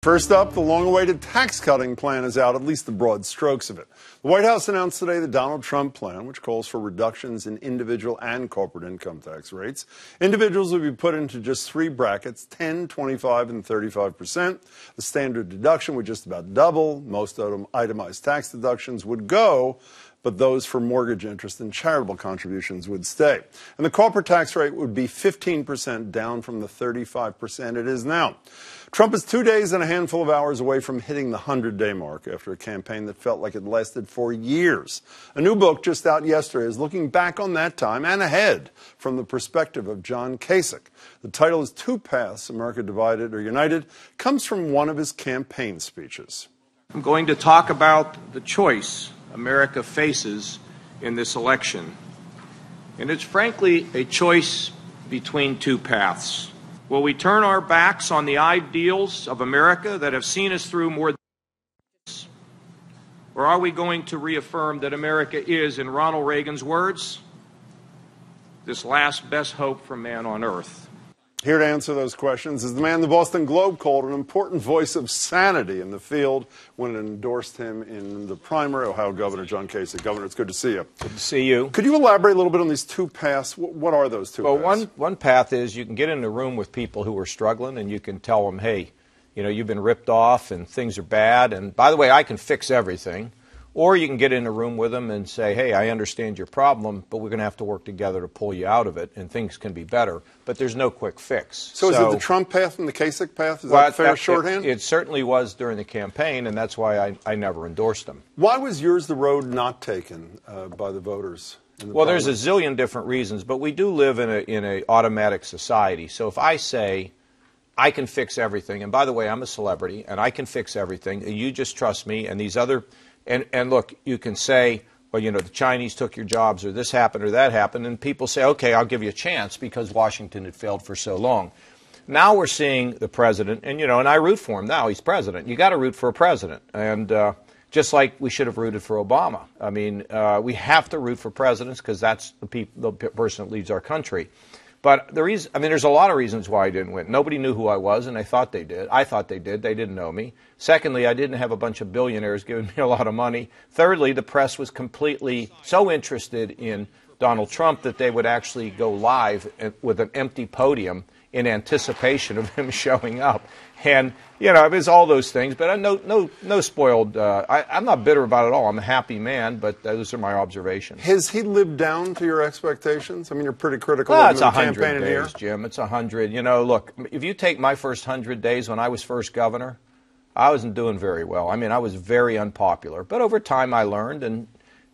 First up, the long-awaited tax-cutting plan is out, at least the broad strokes of it. The White House announced today the Donald Trump plan, which calls for reductions in individual and corporate income tax rates. Individuals will be put into just three brackets, 10, 25, and 35%. The standard deduction would just about double. Most itemized tax deductions would go, but those for mortgage interest and charitable contributions would stay. And the corporate tax rate would be 15%, down from the 35% it is now. Trump is 2 days and a handful of hours away from hitting the 100-day mark after a campaign that felt like it lasted for years. A new book just out yesterday is looking back on that time and ahead from the perspective of John Kasich. The title is Two Paths, America Divided or United, comes from one of his campaign speeches. I'm going to talk about the choice America faces in this election. And it's frankly a choice between two paths. Will we turn our backs on the ideals of America that have seen us through more than this? Or are we going to reaffirm that America is, in Ronald Reagan's words, this last best hope for man on earth? Here to answer those questions is the man the Boston Globe called an important voice of sanity in the field when it endorsed him in the primary, Ohio Governor John Kasich. Governor, it's good to see you. Good to see you. Could you elaborate a little bit on these two paths? What are those two paths? Well, one path is you can get in a room with people who are struggling and you can tell them, hey, you know, you've been ripped off and things are bad. And by the way, I can fix everything. Or you can get in a room with them and say, hey, I understand your problem, but we're going to have to work together to pull you out of it, and things can be better. But there's no quick fix. So is it the Trump path and the Kasich path? Is that fair shorthand? It certainly was during the campaign, and that's why I never endorsed them. Why was yours the road not taken by the voters? Well, there's a zillion different reasons, but we do live in a automatic society. So if I say, I can fix everything, and by the way, I'm a celebrity, and I can fix everything, and you just trust me, and these other... And look, you can say, well, you know, the Chinese took your jobs or this happened or that happened, and people say, okay, I'll give you a chance because Washington had failed for so long. Now we're seeing the president, and, you know, and I root for him now. He's president. You got to root for a president. And just like we should have rooted for Obama. I mean, we have to root for presidents because that's the person that leads our country. But there's a lot of reasons why I didn't win. Nobody knew who I was, and they thought they did. I thought they did. They didn't know me. Secondly, I didn't have a bunch of billionaires giving me a lot of money. Thirdly, the press was completely so interested in Donald Trump that they would actually go live with an empty podium in anticipation of him showing up. And, you know, it was all those things. But no spoiled. I'm not bitter about it at all. I'm a happy man, but those are my observations. Has he lived down to your expectations? I mean, you're pretty critical of the campaign days, Jim. It's 100. You know, look, if you take my first 100 days when I was first governor, I wasn't doing very well. I mean, I was very unpopular. But over time, I learned, and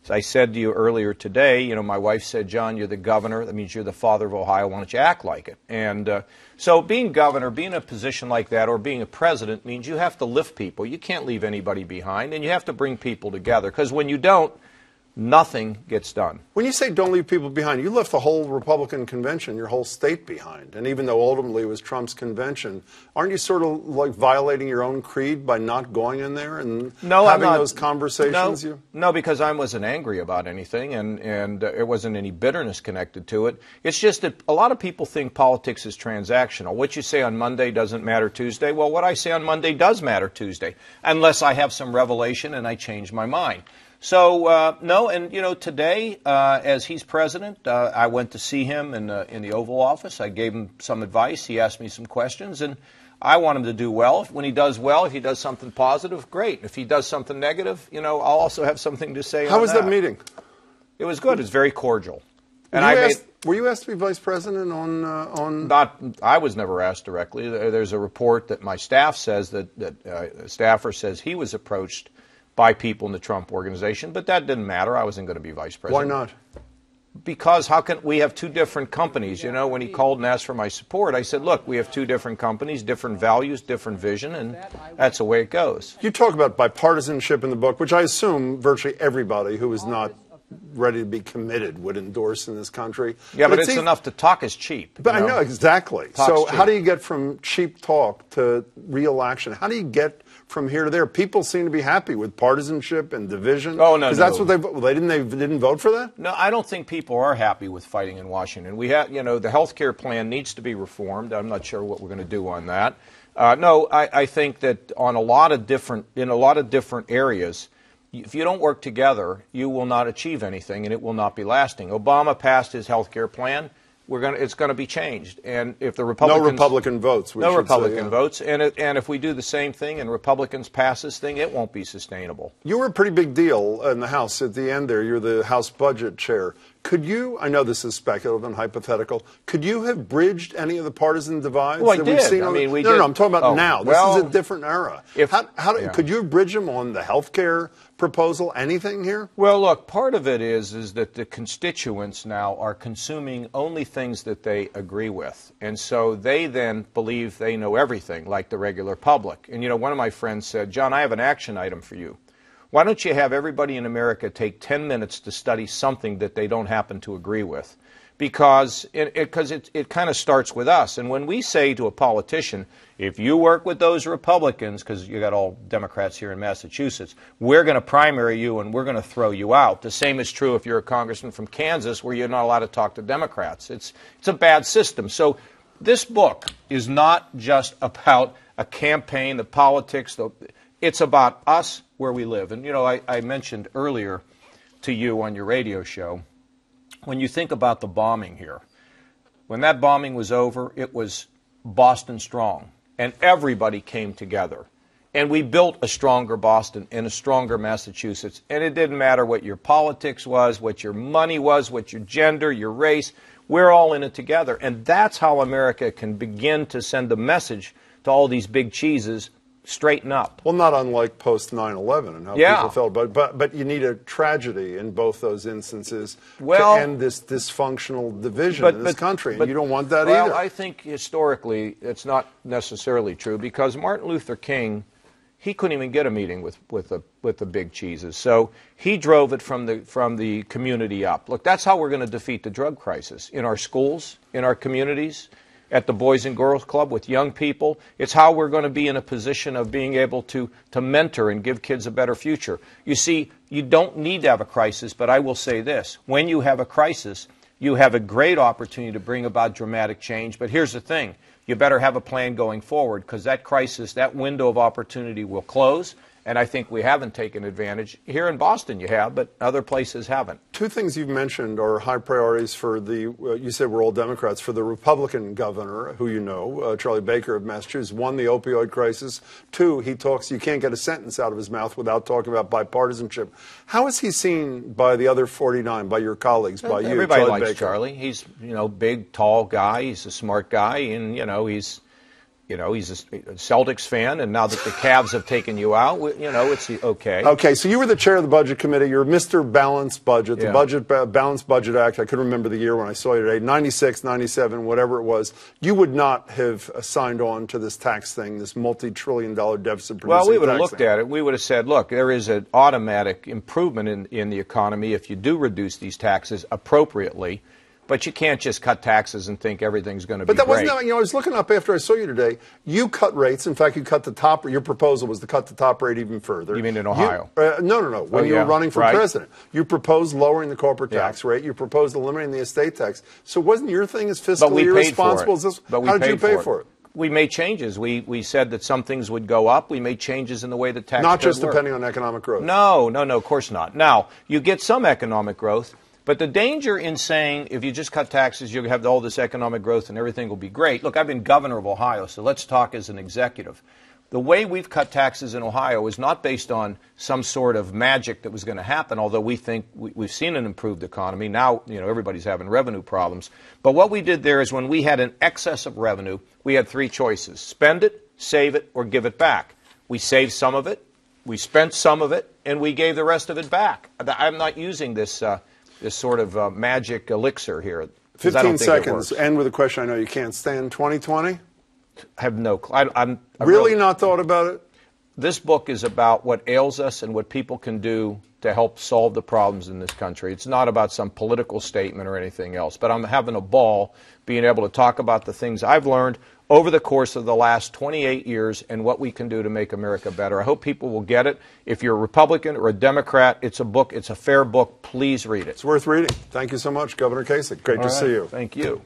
as I said to you earlier today, you know, my wife said, John, you're the governor. That means you're the father of Ohio. Why don't you act like it? And so being governor, being in a position like that, or being a president means you have to lift people. You can't leave anybody behind, and you have to bring people together. Because when you don't, nothing gets done. When you say don't leave people behind, you left the whole Republican convention, your whole state behind. And even though ultimately it was Trump's convention, aren't you sort of like violating your own creed by not going in there and having those conversations? No, because I wasn't angry about anything, and there wasn't any bitterness connected to it. It's just that a lot of people think politics is transactional. What you say on Monday doesn't matter Tuesday. Well, what I say on Monday does matter Tuesday, unless I have some revelation and I change my mind. So, no, and, you know, today, as he's president, I went to see him in the Oval Office. I gave him some advice. He asked me some questions, and I want him to do well. When he does well, if he does something positive, great. If he does something negative, you know, I'll also have something to say on that. How was that meeting? It was good. It was very cordial. And were you asked to be vice president on? I was never asked directly. There's a report that my staff says that a staffer says he was approached by people in the Trump organization, but that didn't matter. I wasn't going to be vice president. Why not? Because how can we have two different companies? You know, when he called and asked for my support, I said, look, we have two different companies, different values, different vision, and that's the way it goes. You talk about bipartisanship in the book, which I assume virtually everybody who is not ready to be committed would endorse in this country. Yeah, but it's enough to talk is cheap. But I know, exactly. So how do you get from cheap talk to real action? How do you get from here to there? People seem to be happy with partisanship and division. Oh, no, because that's what they didn't vote for that? No, I don't think people are happy with fighting in Washington. We have, you know, the health care plan needs to be reformed. I'm not sure what we're going to do on that. No, I think that in a lot of different areas, if you don't work together, you will not achieve anything, and it will not be lasting. Obama passed his health care plan. It's going to be changed, and if the Republicans, no Republican votes, no Republican votes, and if we do the same thing and Republicans pass this thing, it won't be sustainable. You were a pretty big deal in the House at the end there. You're the House Budget Chair. Could you, I know this is speculative and hypothetical, could you have bridged any of the partisan divides well, that I we've did. seen? No, I'm talking about now. This is a different era. Could you have bridged them on the health care proposal? Anything here? Well, look, part of it is that the constituents now are consuming only things that they agree with. And so they then believe they know everything, like the regular public. And, one of my friends said, John, I have an action item for you. Why don't you have everybody in America take 10 minutes to study something that they don't happen to agree with? Because it kind of starts with us. And when we say to a politician, if you work with those Republicans, because you got all Democrats here in Massachusetts, we're going to primary you and we're going to throw you out. The same is true if you're a congressman from Kansas, where you're not allowed to talk to Democrats. It's a bad system. So this book is not just about a campaign, the politics. It's about us, where we live. And, I mentioned earlier to you on your radio show, when you think about the bombing here, when that bombing was over, it was Boston strong, and everybody came together. And we built a stronger Boston and a stronger Massachusetts, and it didn't matter what your politics was, what your money was, what your gender, your race. We're all in it together, and that's how America can begin to send a message to all these big cheeses. Straighten up. Well, not unlike post 9/11 and how people felt. But you need a tragedy in both those instances to end this dysfunctional division in this country. And you don't want that either. Well, I think historically it's not necessarily true, because Martin Luther King, he couldn't even get a meeting with the big cheeses. So he drove it from the community up. Look, that's how we're going to defeat the drug crisis, in our schools, in our communities, at the Boys and Girls Club with young people. It's how we're going to be in a position of being able to mentor and give kids a better future. You see, you don't need to have a crisis, but I will say this. When you have a crisis, you have a great opportunity to bring about dramatic change. But here's the thing. You better have a plan going forward, because that crisis, that window of opportunity will close. And I think we haven't taken advantage. Here in Boston you have, but other places haven't. Two things you've mentioned are high priorities for you said we're all Democrats, for the Republican governor, who Charlie Baker of Massachusetts, one, the opioid crisis. Two, he talks, you can't get a sentence out of his mouth without talking about bipartisanship. How is he seen by the other 49, by your colleagues, by you, Everybody Charlie likes Baker? Charlie. He's, big, tall guy. He's a smart guy, and, he's a Celtics fan, and now that the Cavs have taken you out, it's okay. Okay, so you were the chair of the Budget Committee. You're Mr. Balanced Budget, the Balanced Budget Act. I couldn't remember the year when I saw you today, 96, 97, whatever it was. You would not have signed on to this tax thing, this multi-trillion-dollar deficit producing tax. Well, we would have looked at it. We would have said, look, there is an automatic improvement in the economy if you do reduce these taxes appropriately. But you can't just cut taxes and think everything's going to be great. But that wasn't, I was looking up after I saw you today. You cut rates. In fact, you cut the top. Your proposal was to cut the top rate even further. You mean in Ohio? No. When you were running for president, you proposed lowering the corporate tax rate. You proposed eliminating the estate tax. So wasn't your thing as fiscally irresponsible as this? How did you pay for it? We made changes. We said that some things would go up. We made changes in the way the tax not just work. Depending on economic growth. No, of course not. Now, you get some economic growth. But the danger in saying if you just cut taxes, you'll have all this economic growth and everything will be great. Look, I've been governor of Ohio, so let's talk as an executive. The way we've cut taxes in Ohio is not based on some sort of magic that was going to happen, although we think we've seen an improved economy. Now, everybody's having revenue problems. But what we did there is when we had an excess of revenue, we had three choices: spend it, save it, or give it back. We saved some of it, we spent some of it, and we gave the rest of it back. I'm not using this sort of magic elixir here. 15 seconds. End with a question I know you can't stand. 2020? I have no clue. I'm really not thought about it? This book is about what ails us and what people can do to help solve the problems in this country. It's not about some political statement or anything else. But I'm having a ball being able to talk about the things I've learned over the course of the last 28 years and what we can do to make America better. I hope people will get it. If you're a Republican or a Democrat, it's a book. It's a fair book. Please read it. It's worth reading. Thank you so much, Governor Kasich. Great to see you. Thank you.